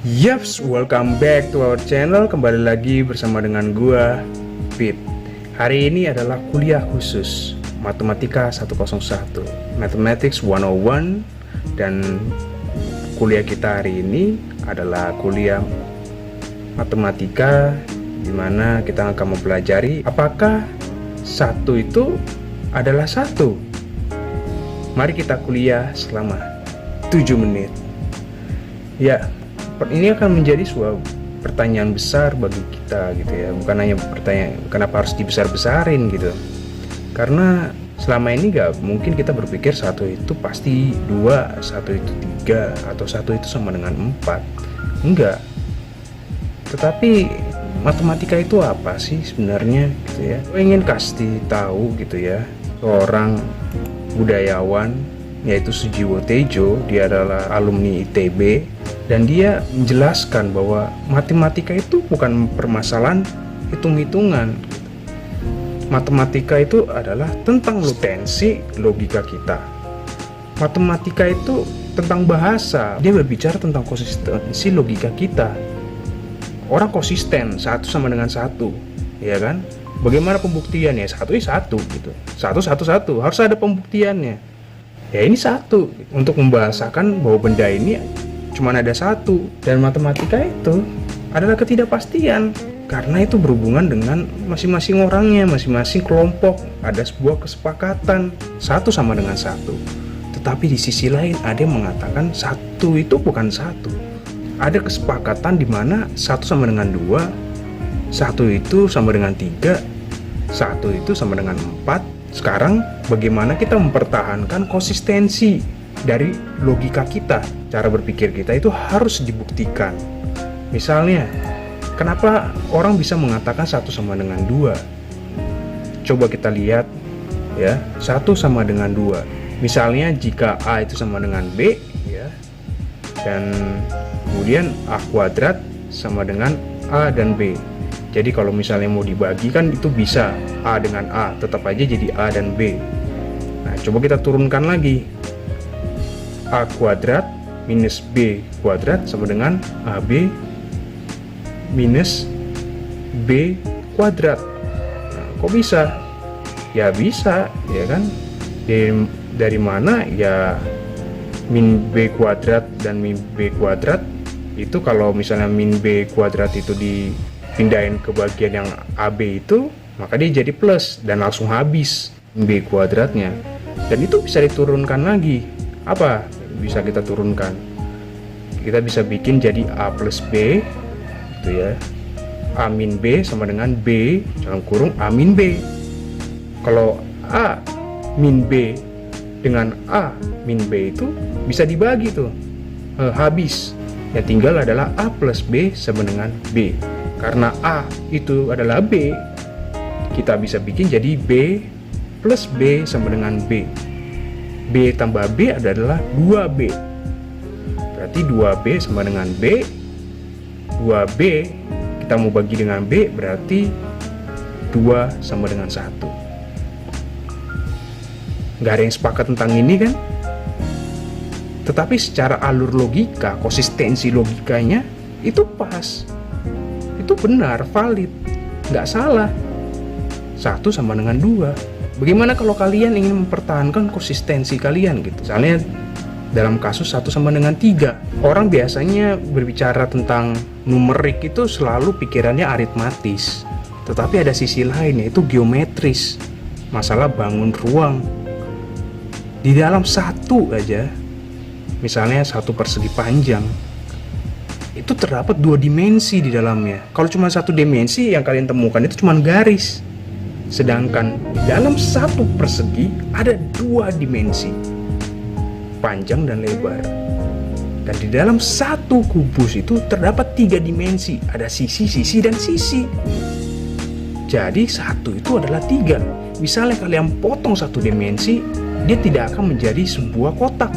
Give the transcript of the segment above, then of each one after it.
Yaps, welcome back to our channel. Kembali lagi bersama dengan gua, Pit. Hari ini adalah kuliah khusus Matematika 101, Mathematics 101. Dan kuliah kita hari ini adalah kuliah matematika, dimana kita akan mempelajari apakah satu itu adalah satu. Mari kita kuliah selama 7 menit. Ya, ini akan menjadi sebuah pertanyaan besar bagi kita gitu ya. Bukan hanya pertanyaan kenapa harus dibesar-besarin gitu. Karena selama ini gak mungkin kita berpikir satu itu pasti 2, satu itu 3, atau satu itu sama dengan 4. Enggak. Tetapi matematika itu apa sih sebenarnya gitu ya. Gue ingin kasih tahu gitu ya, seorang budayawan yaitu Sujiwo Tejo. Dia adalah alumni ITB dan dia menjelaskan bahwa matematika itu bukan permasalahan hitung-hitungan. Matematika itu adalah tentang potensi logika kita. Matematika itu tentang bahasa. Dia berbicara tentang konsistensi logika kita. Orang konsisten satu sama dengan satu, ya kan? Bagaimana pembuktiannya? Satu gitu. Satu harus ada pembuktiannya. Ya ini satu, untuk membahasakan bahwa benda ini cuma ada satu. Dan matematika itu adalah ketidakpastian, karena itu berhubungan dengan masing-masing orangnya, masing-masing kelompok. Ada sebuah kesepakatan satu sama dengan satu. Tetapi di sisi lain ada yang mengatakan satu itu bukan satu. Ada kesepakatan di mana satu sama dengan 2, satu itu sama dengan 3, satu itu sama dengan 4. Sekarang bagaimana kita mempertahankan konsistensi dari logika kita. Cara berpikir kita itu harus dibuktikan. Misalnya, kenapa orang bisa mengatakan satu sama dengan 2? Coba kita lihat ya, satu sama dengan 2. Misalnya jika A itu sama dengan B ya, dan kemudian A kuadrat sama dengan A dan B. Jadi kalau misalnya mau dibagi kan itu bisa A dengan A, tetap aja jadi A dan B. Nah, coba kita turunkan lagi. A kuadrat minus B kuadrat sama dengan AB minus B kuadrat. Nah, kok bisa? Ya bisa, ya kan? Dari mana? Ya min B kuadrat dan min B kuadrat itu, kalau misalnya min B kuadrat itu dipindahin ke bagian yang AB itu, maka dia jadi plus dan langsung habis B kuadratnya. Dan itu bisa diturunkan lagi. Apa bisa kita turunkan? Kita bisa bikin jadi A plus B gitu ya. A min B sama dengan B dalam kurung A min B. Kalau A min B dengan A min B itu bisa dibagi tuh, habis. Yang tinggal adalah A plus B sama dengan B. Karena A itu adalah B, kita bisa bikin jadi B plus B sama dengan B. B tambah B adalah 2B. Berarti 2B sama dengan B. 2B kita mau bagi dengan B, berarti 2 sama dengan 1. Gak ada yang sepakat tentang ini kan? Tetapi secara alur logika, konsistensi logikanya itu pas. Itu benar, valid, nggak salah. 1 sama dengan 2. Bagaimana kalau kalian ingin mempertahankan konsistensi kalian gitu? Misalnya dalam kasus 1 sama dengan 3. Orang biasanya berbicara tentang numerik itu selalu pikirannya aritmatis. Tetapi ada sisi lain, yaitu geometris. Masalah bangun ruang. Di dalam satu aja, misalnya satu persegi panjang, itu terdapat 2 dimensi di dalamnya. Kalau cuma 1 dimensi yang kalian temukan itu cuma garis. Sedangkan di dalam satu persegi ada 2 dimensi, panjang dan lebar. Dan di dalam satu kubus itu terdapat 3 dimensi, ada sisi, sisi, dan sisi. Jadi satu itu adalah 3. Misalnya kalian potong 1 dimensi, dia tidak akan menjadi sebuah kotak.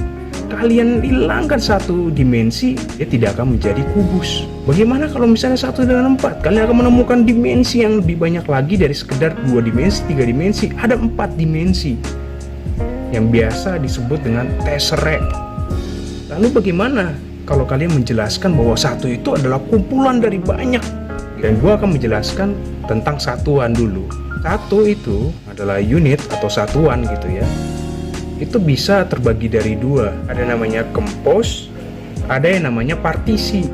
Kalian hilangkan 1 dimensi, dia tidak akan menjadi kubus. Bagaimana kalau misalnya 1 dengan 4? Kalian akan menemukan dimensi yang lebih banyak lagi dari sekedar 2 dimensi, 3 dimensi. Ada 4 dimensi yang biasa disebut dengan tesseract. Lalu bagaimana kalau kalian menjelaskan bahwa satu itu adalah kumpulan dari banyak. Dan gue akan menjelaskan tentang satuan dulu. Satu itu adalah unit atau satuan gitu ya. Itu bisa terbagi dari dua. Ada namanya compose, ada yang namanya partisi.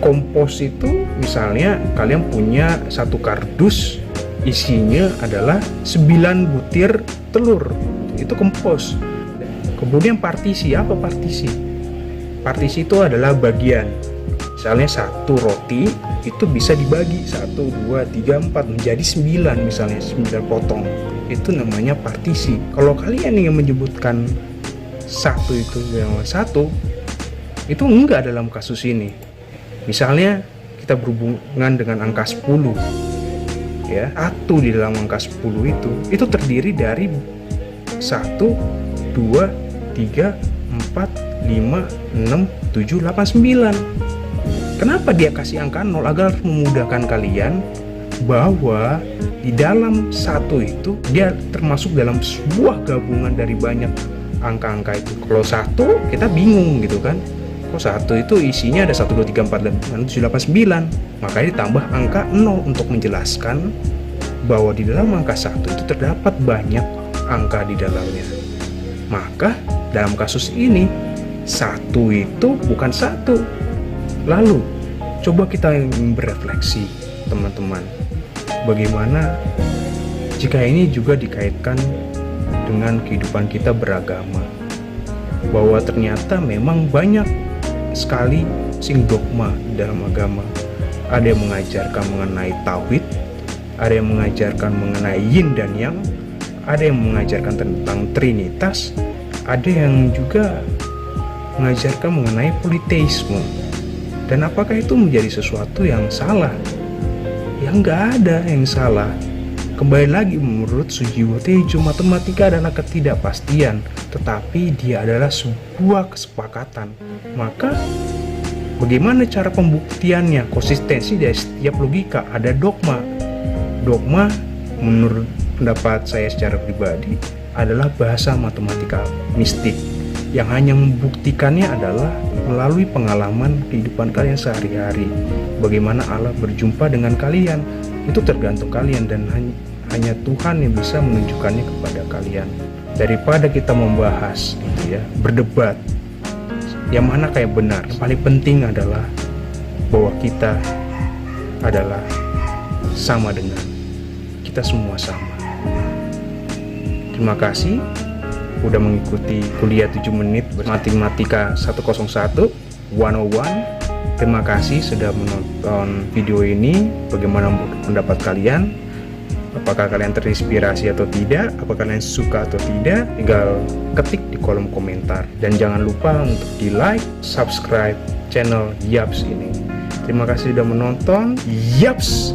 Compose itu misalnya kalian punya satu kardus, isinya adalah 9 butir telur. Itu compose. Kemudian partisi, apa partisi? Partisi itu adalah bagian. Misalnya satu roti itu bisa dibagi 1, 2, 3, 4 menjadi 9, misalnya 9 potong. Itu namanya partisi. Kalau kalian yang menyebutkan satu itu yang satu, itu enggak dalam kasus ini. Misalnya kita berhubungan dengan angka 10 ya, satu di dalam angka 10 itu terdiri dari 1, 2, 3, 4, 5, 6, 7, 8, 9. Kenapa dia kasih angka 0? Agar memudahkan kalian bahwa di dalam satu itu dia termasuk dalam sebuah gabungan dari banyak angka-angka itu. Kalau satu kita bingung gitu kan, kok satu itu isinya ada 1, 2, 3, 4, 5, 6, 7, 8, 9. Makanya ditambah angka 0 untuk menjelaskan bahwa di dalam angka satu itu terdapat banyak angka di dalamnya. Maka dalam kasus ini satu itu bukan satu. Lalu coba kita berefleksi teman-teman, bagaimana jika ini juga dikaitkan dengan kehidupan kita beragama, bahwa ternyata memang banyak sekali sing dogma dalam agama. Ada yang mengajarkan mengenai tauhid, ada yang mengajarkan mengenai yin dan yang, ada yang mengajarkan tentang trinitas, ada yang juga mengajarkan mengenai politeisme. Dan apakah itu menjadi sesuatu yang salah? Ya nggak ada yang salah. Kembali lagi menurut Sujiwo Tejo, matematika adalah ketidakpastian, tetapi dia adalah sebuah kesepakatan. Maka bagaimana cara pembuktiannya? Konsistensi dari setiap logika. Ada dogma. Dogma menurut pendapat saya secara pribadi adalah bahasa matematika mistik yang hanya membuktikannya adalah melalui pengalaman kehidupan kalian sehari-hari. Bagaimana Allah berjumpa dengan kalian, itu tergantung kalian, dan hanya Tuhan yang bisa menunjukkannya kepada kalian. Daripada kita membahas gitu ya, berdebat yang mana kayak benar, yang paling penting adalah bahwa kita adalah sama dengan, kita semua sama. Terima kasih udah mengikuti kuliah 7 menit matematika 101. Terima kasih sudah menonton video ini. Bagaimana pendapat kalian? Apakah kalian terinspirasi atau tidak? Apakah kalian suka atau tidak? Tinggal ketik di kolom komentar. Dan jangan lupa untuk di like, subscribe channel Yaps ini. Terima kasih sudah menonton. Yaps!